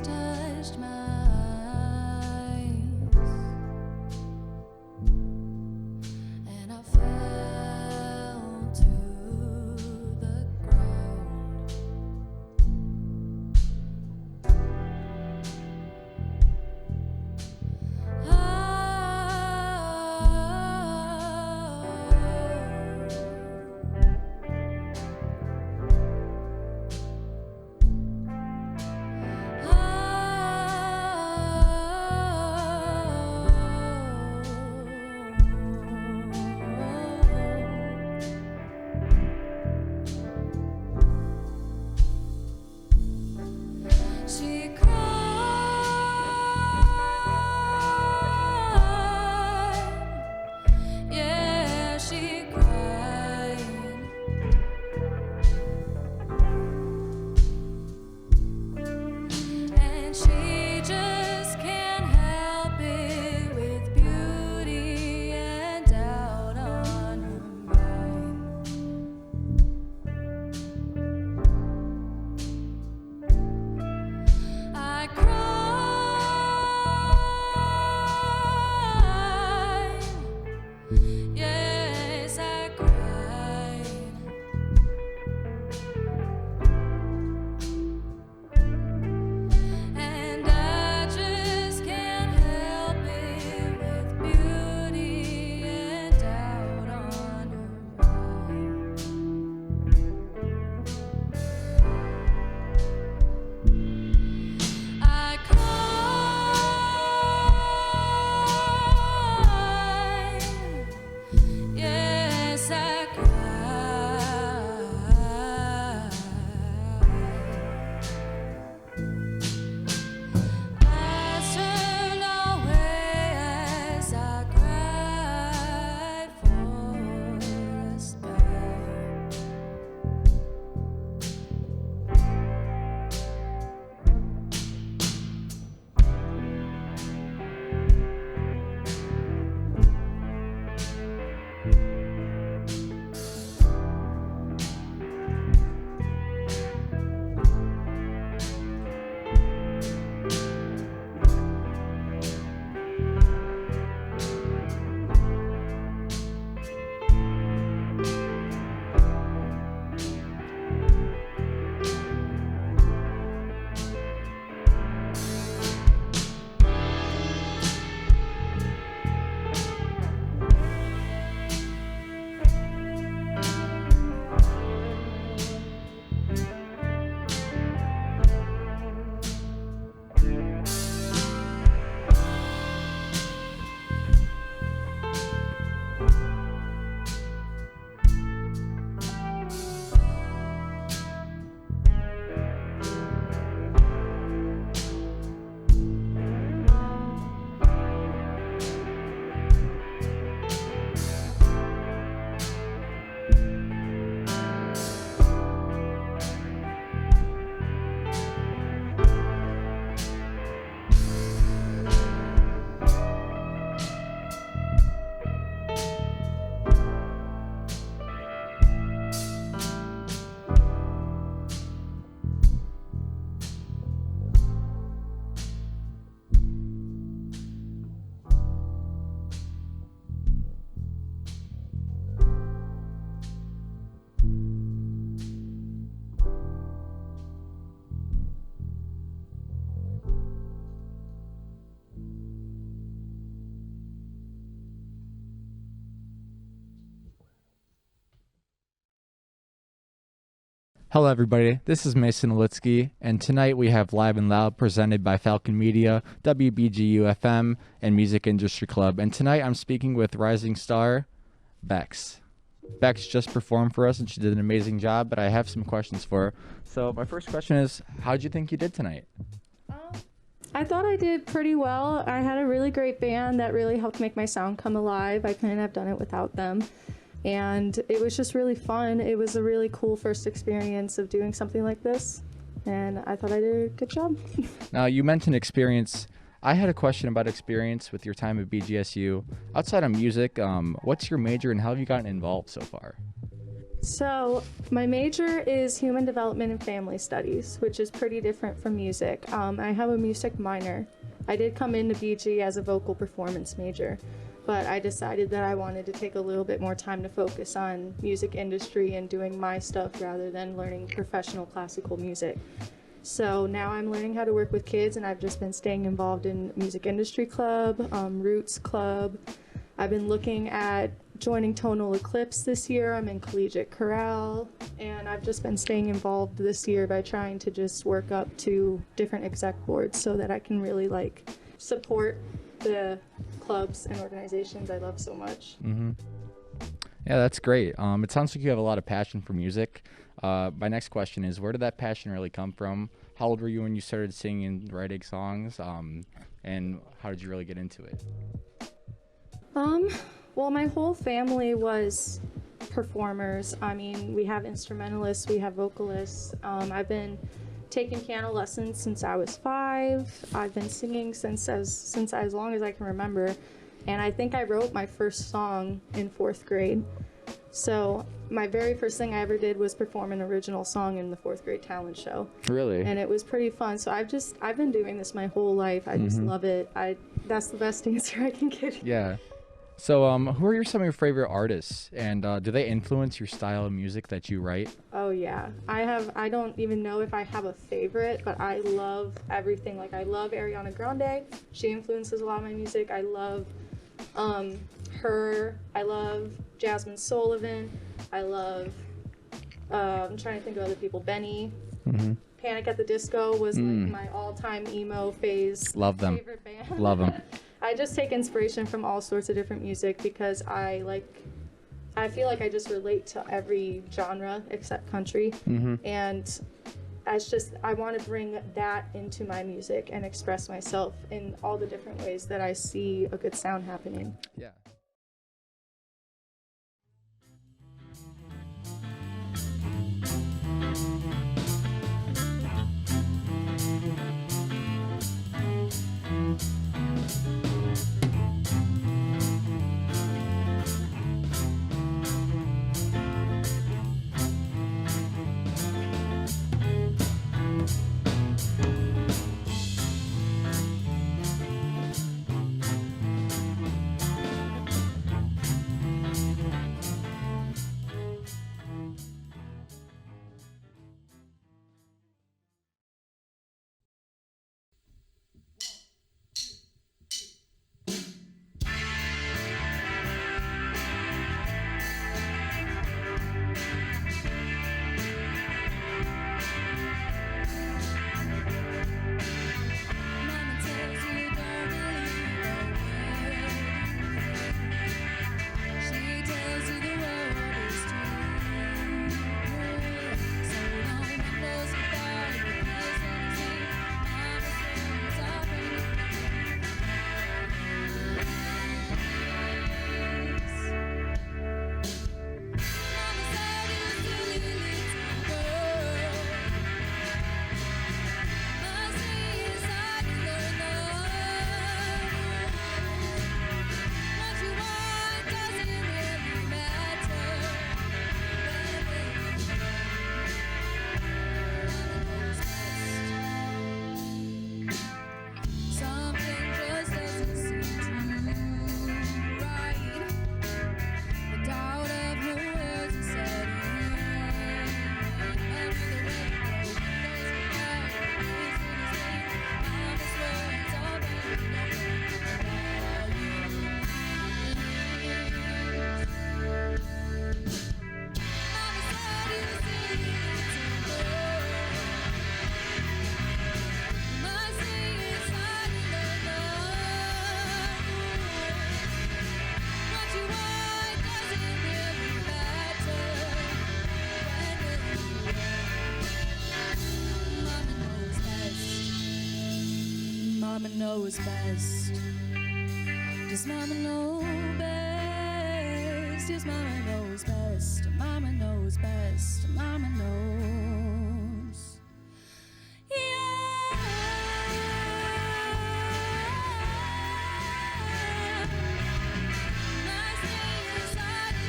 touched my eyes, and I fell to the ground. She cried, yeah, she cried, and she just can't help it with beauty and doubt on her mind. I cried, yes, I cried, and I just can't help it with beauty and doubt on her mind. I cried, yes, I cried. Eyes turned away as I cried for a spell. Hello everybody, this is Mason Olitsky, and tonight we have Live and Loud presented by Falcon Media, WBGU-FM, and Music Industry Club. And tonight I'm speaking with rising star, Bex. Bex just performed for us and she did an amazing job, but I have some questions for her. So my first question is, how'd you think you did tonight? I thought I did pretty well. I had a really great band that really helped make my sound come alive. I couldn't have done it without them. And it was just really fun. It was a really cool first experience of doing something like this. And I thought I did a good job. Now, you mentioned experience. I had a question about experience with your time at BGSU. Outside of music, what's your major and how have you gotten involved so far? So my major is human development and family studies, which is pretty different from music. I have a music minor. I did come into BG as a vocal performance major, but I decided that I wanted to take a little bit more time to focus on music industry and doing my stuff rather than learning professional classical music. So now I'm learning how to work with kids, and I've just been staying involved in Music Industry Club, Roots Club. I've been looking at joining Tonal Eclipse this year. I'm in Collegiate Chorale, and I've just been staying involved this year by trying to just work up to different exec boards so that I can really like support the clubs and organizations I love so much. Mm-hmm. Yeah, that's great. It sounds like you have a lot of passion for music. My next question is, where did that passion really come from? How old were you when you started singing and writing songs? And how did you really get into it? Well, my whole family was performers. I mean, we have instrumentalists, we have vocalists. I've been taking piano lessons since I was 5. I've been singing since as long as I can remember. And I think I wrote my first song in 4th grade. So my very first thing I ever did was perform an original song in the 4th grade talent show. Really? And it was pretty fun. So I've been doing this my whole life. I just love it. That's the best answer I can give you. Yeah. So, who are some of your favorite artists, and do they influence your style of music that you write? Oh yeah, I don't even know if I have a favorite, but I love everything. Like I love Ariana Grande. She influences a lot of my music. I love her. I love Jasmine Sullivan. I love I'm trying to think of other people. Benny. Mm-hmm. Panic at the Disco was like my all-time emo phase. Love them. Favorite band. Love them. I just take inspiration from all sorts of different music because I feel like I just relate to every genre except country. And I want to bring that into my music and express myself in all the different ways that I see a good sound happening. Yeah. Mama knows best. Does Mama know best? Yes, Mama knows best. Mama knows best. Mama knows. Yeah. My thing is I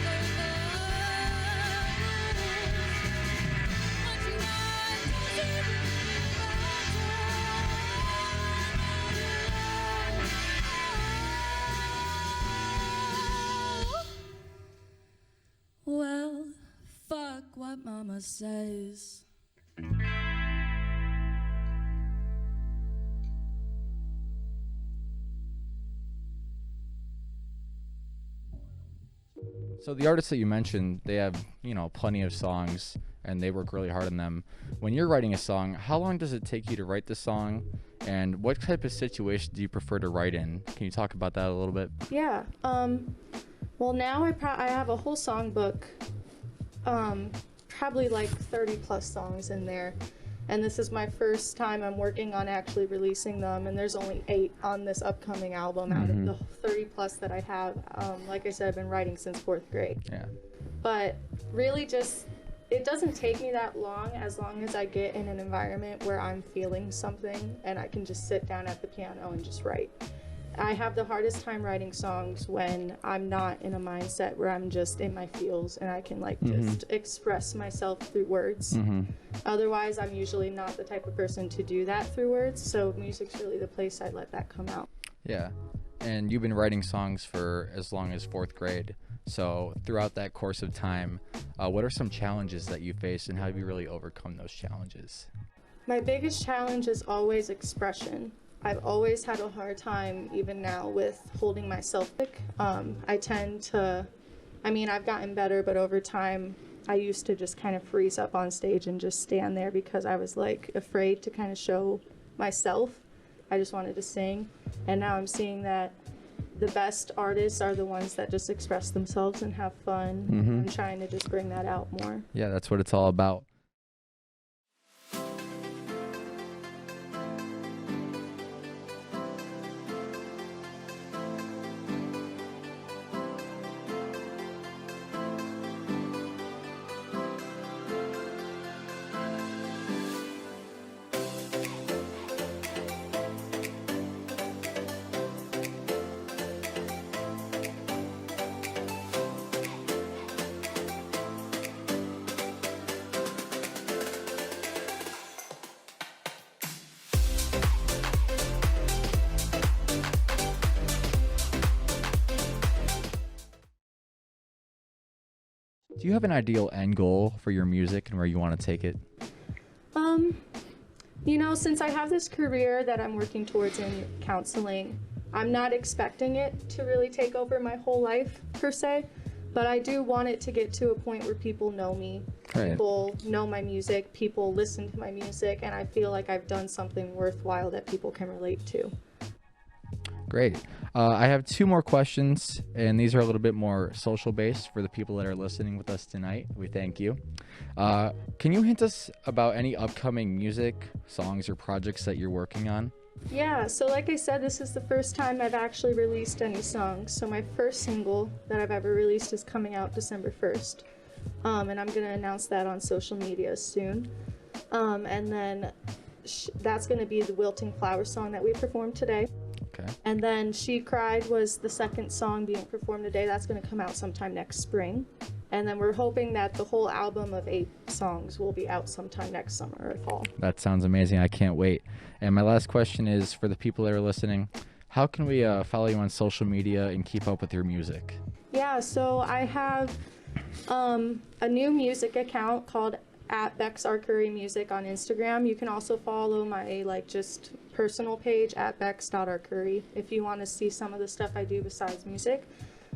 don't know. mama says. So the artists that you mentioned, they have, plenty of songs and they work really hard on them. When you're writing a song, how long does it take you to write the song? And what type of situation do you prefer to write in? Can you talk about that a little bit? Yeah. Well, now I have a whole songbook, probably like 30 plus songs in there. And this is my first time I'm working on actually releasing them. And there's only 8 on this upcoming album out of the 30 plus that I have. Like I said, I've been writing since 4th grade. Yeah. But really it doesn't take me that long as I get in an environment where I'm feeling something and I can just sit down at the piano and just write. I have the hardest time writing songs when I'm not in a mindset where I'm just in my feels and I can just express myself through words. Otherwise, I'm usually not the type of person to do that through words, so music's really the place I let that come out. Yeah. And you've been writing songs for as long as 4th grade. So throughout that course of time, what are some challenges that you faced and how have you really overcome those challenges? My biggest challenge is always expression. I've always had a hard time, even now, with holding myself back. I've gotten better, but over time, I used to just kind of freeze up on stage and just stand there because I was afraid to kind of show myself. I just wanted to sing. And now I'm seeing that the best artists are the ones that just express themselves and have fun. I'm trying to just bring that out more. Yeah, that's what it's all about. Do you have an ideal end goal for your music and where you want to take it? Since I have this career that I'm working towards in counseling, I'm not expecting it to really take over my whole life per se, but I do want it to get to a point where people know me, people know my music, people listen to my music, and I feel like I've done something worthwhile that people can relate to. Great. I have 2 more questions, and these are a little bit more social based for the people that are listening with us tonight. We thank you. Can you hint us about any upcoming music, songs, or projects that you're working on? Yeah, so like I said, this is the first time I've actually released any songs. So my first single that I've ever released is coming out December 1st. And I'm going to announce that on social media soon. And then that's going to be the Wilting Flower song that we performed today. Okay. And then She Cried was the second song being performed today. That's going to come out sometime next spring. And then we're hoping that the whole album of 8 songs will be out sometime next summer or fall. That sounds amazing. I can't wait. And my last question is for the people that are listening, how can we follow you on social media and keep up with your music? Yeah, so I have a new music account called @BexRCurryMusic on Instagram. You can also follow my just personal page @bex.rcurry if you want to see some of the stuff I do besides music.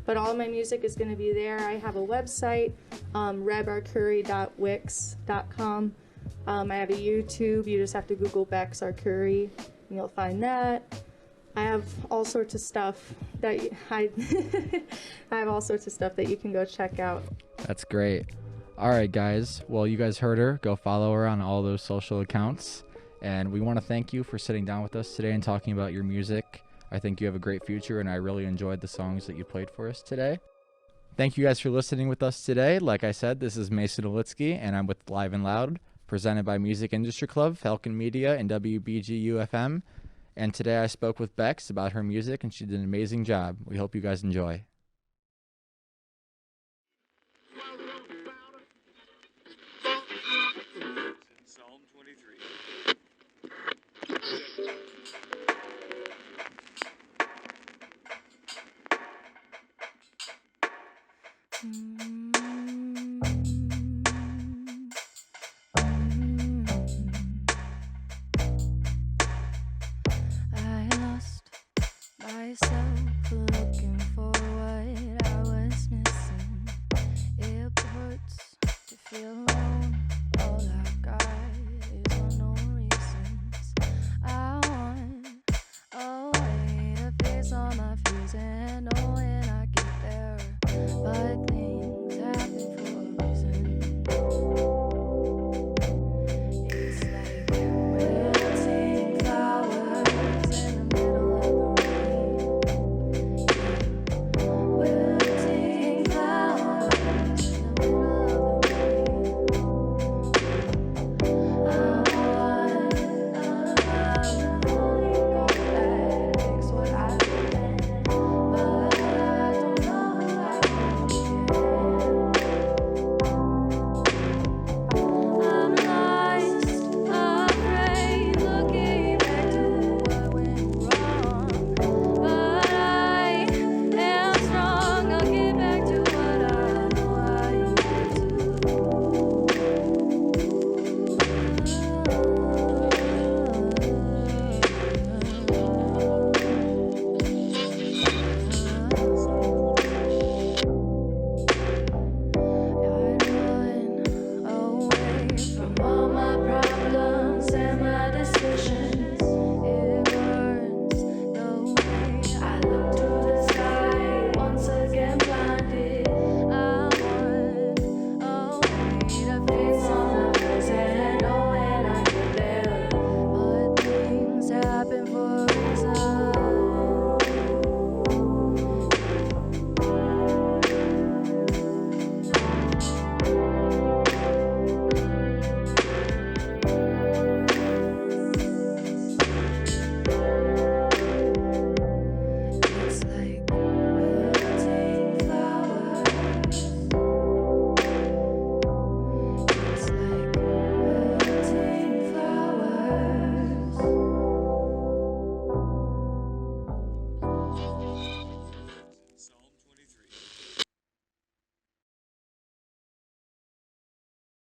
But all of my music is going to be there. I have a website, rebrcurry.wix.com. I have a YouTube. You just have to Google Bex R. Curry, and you'll find that. I have all sorts of stuff that I have all sorts of stuff that you can go check out. That's great. All right, guys. Well, you guys heard her. Go follow her on all those social accounts. And we want to thank you for sitting down with us today and talking about your music. I think you have a great future, and I really enjoyed the songs that you played for us today. Thank you guys for listening with us today. Like I said, this is Mason Olitsky, and I'm with Live and Loud, presented by Music Industry Club, Falcon Media, and WBGU-FM. And today I spoke with Bex about her music, and she did an amazing job. We hope you guys enjoy. Psalm 23.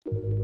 you.